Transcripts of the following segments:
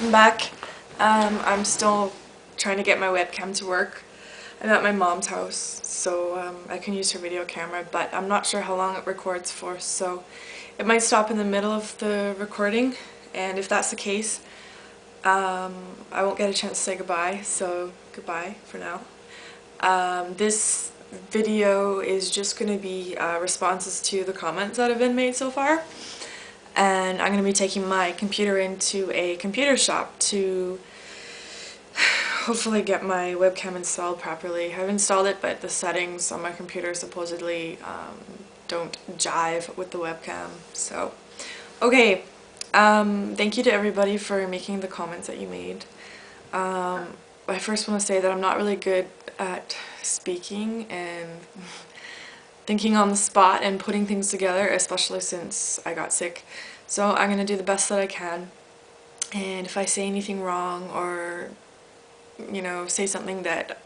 I'm back. I'm still trying to get my webcam to work. I'm at my mom's house, so I can use her video camera, but I'm not sure how long it records for, so it might stop in the middle of the recording, and if that's the case, I won't get a chance to say goodbye, so goodbye for now. This video is just going to be responses to the comments that have been made so far. And I'm going to be taking my computer into a computer shop to hopefully get my webcam installed properly. I've installed it, but the settings on my computer supposedly don't jive with the webcam. So, okay, thank you to everybody for making the comments that you made. I first want to say that I'm not really good at speaking and thinking on the spot and putting things together, especially since I got sick. So I'm going to do the best that I can, and if I say anything wrong or, you know, say something that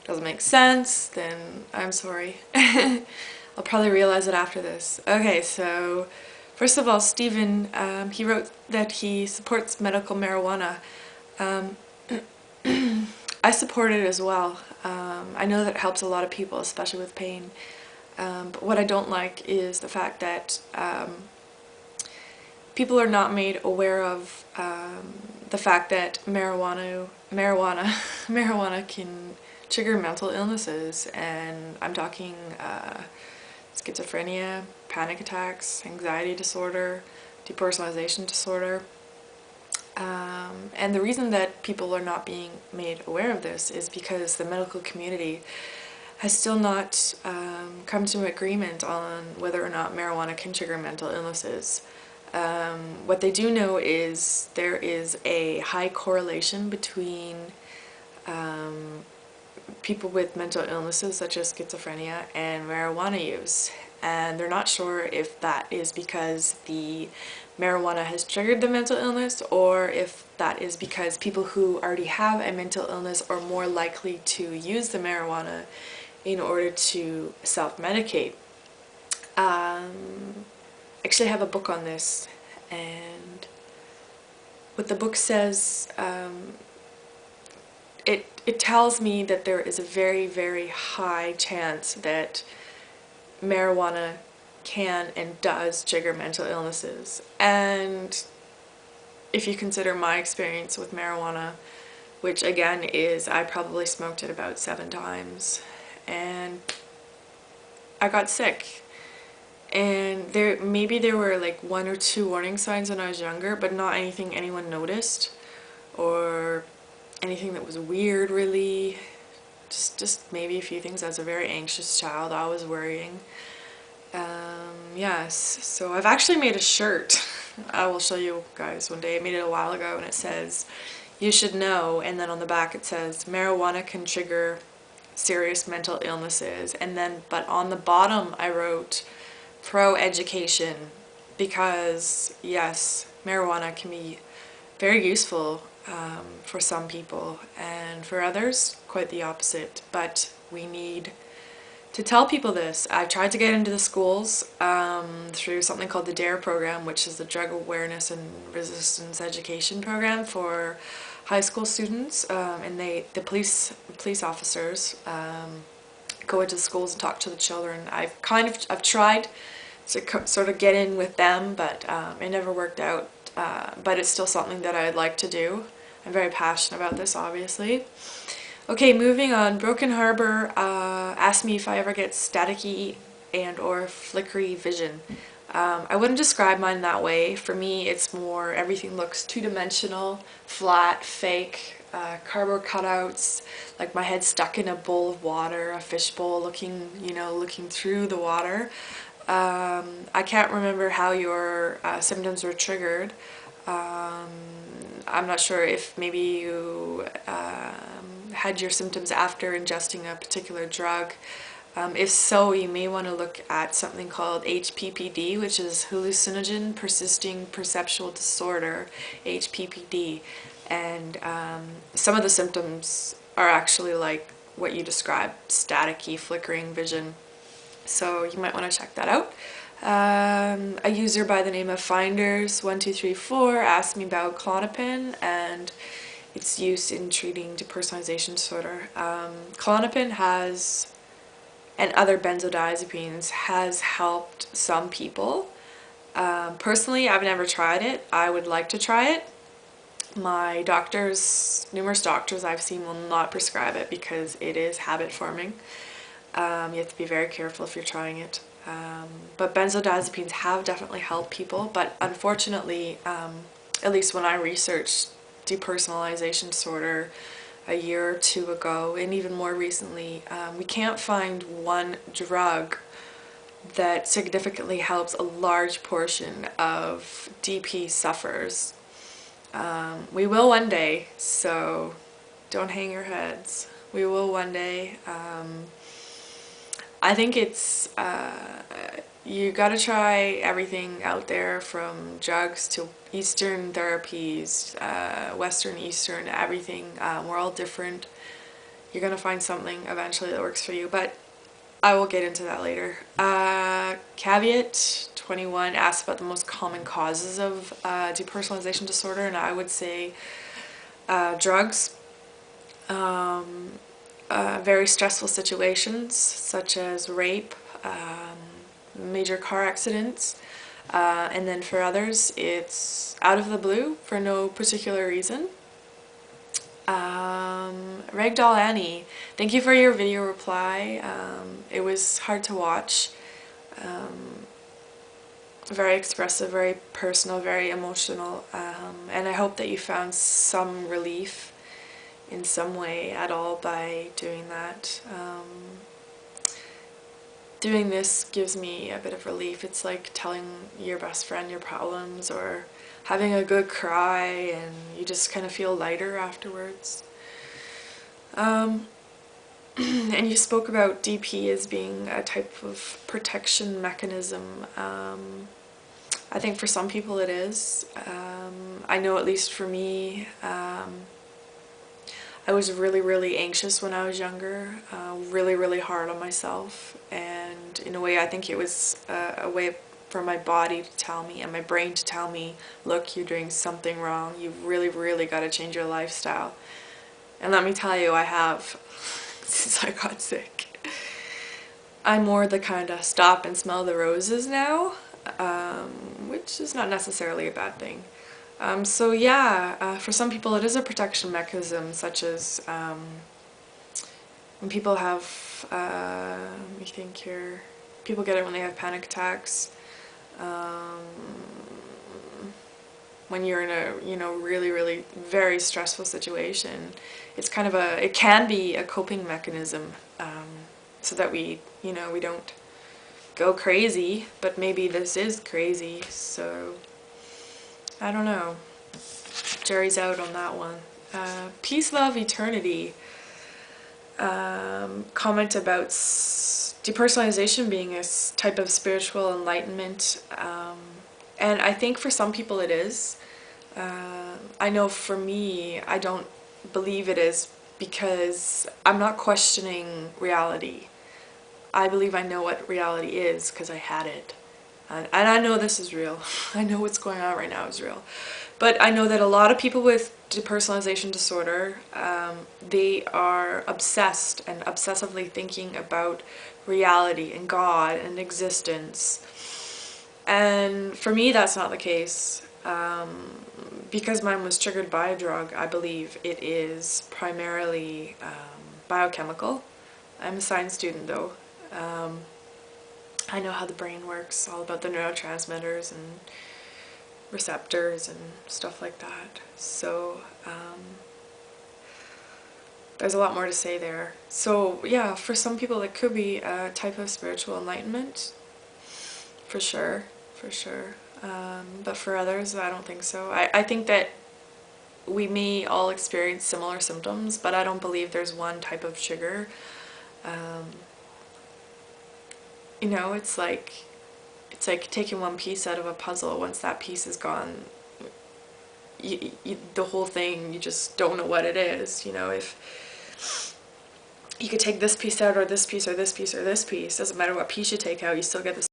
doesn't make sense, then I'm sorry. I'll probably realize it after this. Okay, so first of all, Stephen, he wrote that he supports medical marijuana. I support it as well. I know that it helps a lot of people, especially with pain. But what I don't like is the fact that people are not made aware of the fact that marijuana can trigger mental illnesses, and I'm talking schizophrenia, panic attacks, anxiety disorder, depersonalization disorder. And the reason that people are not being made aware of this is because the medical community has still not come to an agreement on whether or not marijuana can trigger mental illnesses. What they do know is there is a high correlation between people with mental illnesses such as schizophrenia and marijuana use, and they're not sure if that is because the marijuana has triggered the mental illness, or if that is because people who already have a mental illness are more likely to use the marijuana in order to self-medicate. Actually, I have a book on this, and what the book says, it tells me that there is a very, very high chance that marijuana can and does trigger mental illnesses. And if you consider my experience with marijuana, which again is, I probably smoked it about 7 times, and I got sick. And maybe there were like 1 or 2 warning signs when I was younger, but not anything anyone noticed or anything that was weird really. Just maybe a few things. I was a very anxious child, I was worrying. Yes, so I've actually made a shirt. I will show you guys one day. I made it a while ago, and it says, "You should know," and then on the back it says, "Marijuana can trigger serious mental illnesses," and then, but on the bottom I wrote, "Pro-education," because yes, marijuana can be very useful for some people, and for others quite the opposite, but we need to tell people this. I've tried to get into the schools through something called the DARE program, which is the Drug Awareness and Resistance Education program for high school students, and the police officers go into schools and talk to the children. I've tried to sort of get in with them, but it never worked out. But it's still something that I'd like to do. I'm very passionate about this, obviously. Okay, moving on. Broken Harbor asked me if I ever get staticky and or flickery vision. I wouldn't describe mine that way. For me, it's more everything looks two-dimensional, flat, fake, cardboard cutouts, like my head stuck in a bowl of water, a fish bowl, looking through the water. I can't remember how your symptoms were triggered. I'm not sure if maybe you had your symptoms after ingesting a particular drug. If so, you may want to look at something called HPPD, which is hallucinogen persisting perceptual disorder, HPPD. And some of the symptoms are actually like what you described, staticky, flickering vision. So you might want to check that out. A user by the name of Finders1234 asked me about Klonopin and its use in treating depersonalization disorder. Klonopin has, and other benzodiazepines, has helped some people. Personally, I've never tried it. I would like to try it. My doctors, numerous doctors I've seen, will not prescribe it because it is habit forming. You have to be very careful if you're trying it. But benzodiazepines have definitely helped people, but unfortunately, at least when I researched depersonalization disorder a year or two ago, and even more recently, we can't find one drug that significantly helps a large portion of DP sufferers. We will one day, so don't hang your heads. We will one day. I think it's, you gotta try everything out there, from drugs to Eastern therapies, Western, Eastern, everything. We're all different. You're gonna find something eventually that works for you, but I will get into that later. Caveat 21 asked about the most common causes of depersonalization disorder, and I would say drugs, very stressful situations such as rape, major car accidents, and then for others it's out of the blue for no particular reason. Ragdoll Annie, thank you for your video reply. It was hard to watch. Very expressive, very personal, very emotional, and I hope that you found some relief in some way at all by doing that. Doing this gives me a bit of relief. It's like telling your best friend your problems, or having a good cry, and you just kind of feel lighter afterwards. And you spoke about DP as being a type of protection mechanism. I think for some people it is. I know, at least for me, I was really anxious when I was younger, really hard on myself, and in a way I think it was a way for my body to tell me, and my brain to tell me, look, you're doing something wrong, you've really got to change your lifestyle. And let me tell you, I have, since I got sick. I'm more the kind of stop and smell the roses now, which is not necessarily a bad thing. So yeah, for some people it is a protection mechanism, such as when people have, let me think here, people get it when they have panic attacks, when you're in a, you know, really very stressful situation. It's kind of a, it can be a coping mechanism, so that we, you know, we don't go crazy, but maybe this is crazy, so I don't know. Jerry's out on that one. Peace, Love, Eternity. Comment about depersonalization being a type of spiritual enlightenment. And I think for some people it is. I know for me, I don't believe it is, because I'm not questioning reality. I believe I know what reality is because I had it. And I know this is real. I know what's going on right now is real. But I know that a lot of people with depersonalization disorder, they are obsessed and obsessively thinking about reality and God and existence. And for me, that's not the case. Because mine was triggered by a drug, I believe it is primarily biochemical. I'm a science student though. I know how the brain works, all about the neurotransmitters and receptors and stuff like that. So there's a lot more to say there. So yeah, for some people it could be a type of spiritual enlightenment, for sure, for sure. But for others, I don't think so. I think that we may all experience similar symptoms, but I don't believe there's one type of trigger. You know, it's like taking one piece out of a puzzle. Once that piece is gone, the whole thing, you just don't know what it is. You know, if you could take this piece out, or this piece, or this piece, or this piece, doesn't matter what piece you take out, you still get the